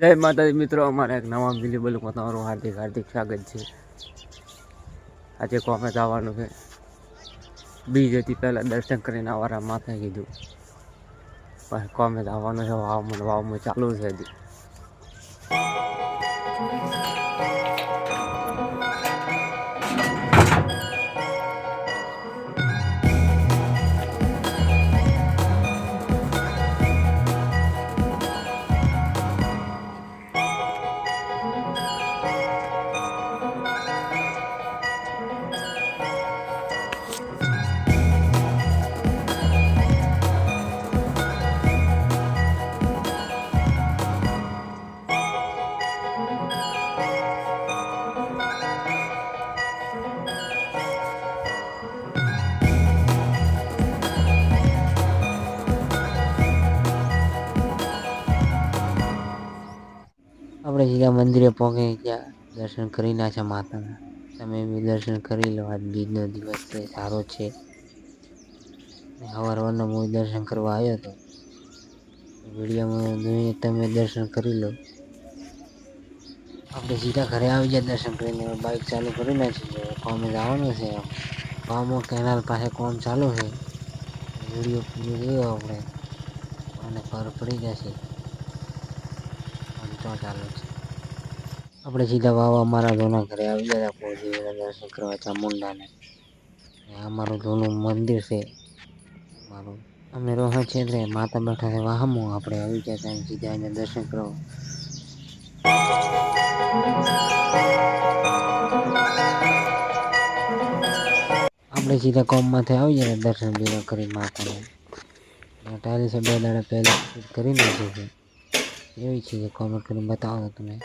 જય માતાજી મિત્રો, અમારા એક નવા મિલીબલમાં તમારું હાર્દિક હાર્દિક સ્વાગત છે। આજે કોમે જવાનું છે। બીજ હતી પહેલાં દર્શન કરીને અમારા માથે કીધું પછી કોમે જવાનું છે। વાવમાં ચાલુ છે હજી। આપણે સીધા મંદિરે પહોંચી ગયા, દર્શન કરી નાખ્યા માતાના। તમે બી દર્શન કરી લો। આજ બીજનો દિવસ છે, સારો છે। સવારના હું દર્શન કરવા આવ્યો હતો। વિડીયોમાં તમે દર્શન કરી લો। આપણે સીધા ઘરે આવી ગયા દર્શન કરીને। બાઇક ચાલુ કરી નાખી, કોમે જવાનું છે। વાવમાં કેનાલ પાસે કોમ ચાલુ છે। વિડીયો પૂરો જોયો આપણે, અને ખબર પડી જશે આમ ચો ચાલુ છે। આપણે સીધા વાવ અમારા જૂના ઘરે આવી ગયા હતા દર્શન કરવા ચામુંડાને। અમારું જૂનું મંદિર છે મારું। અમે રોહ છે માતા બેઠા છે વાહમાં, આપણે આવી ગયા ત્યાં સીધા એને દર્શન કરવા। આપણે સીધા કોમમાંથી આવી ગયા દર્શન બીજા કરી માતાના। ટાઈલ્સ બે દાડા પહેલા ફિટ કરી નાખી છે। એવી છે કોમેન્ટ કરીને બતાવો તમે।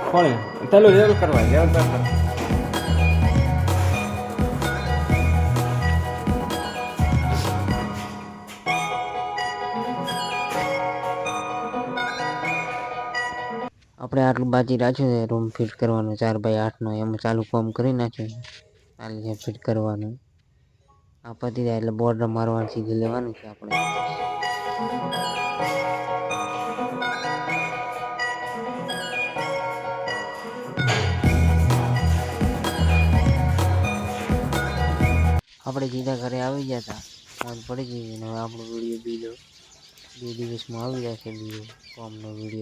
કોણ ચાલો લેવલ કરવા લેવલ પર આપણે આટલું બાકી રાખ્યું છે રૂમ ફિટ કરવાનું 4x8નો। એમાં ચાલુ કામ કરી નાખ્યું છે ફિટ કરવાનું। આ પતી જાય એટલે બોર્ડર મારવાનું સીધી લેવાનું છે આપણે। આપણે સીધા ઘરે આવી ગયા હતા, મોજ પડી ગઈ। હવે આપણો વિડીયો બીજો 2 દિવસમાં આવી જશે, બીજો કોમનો વિડીયો।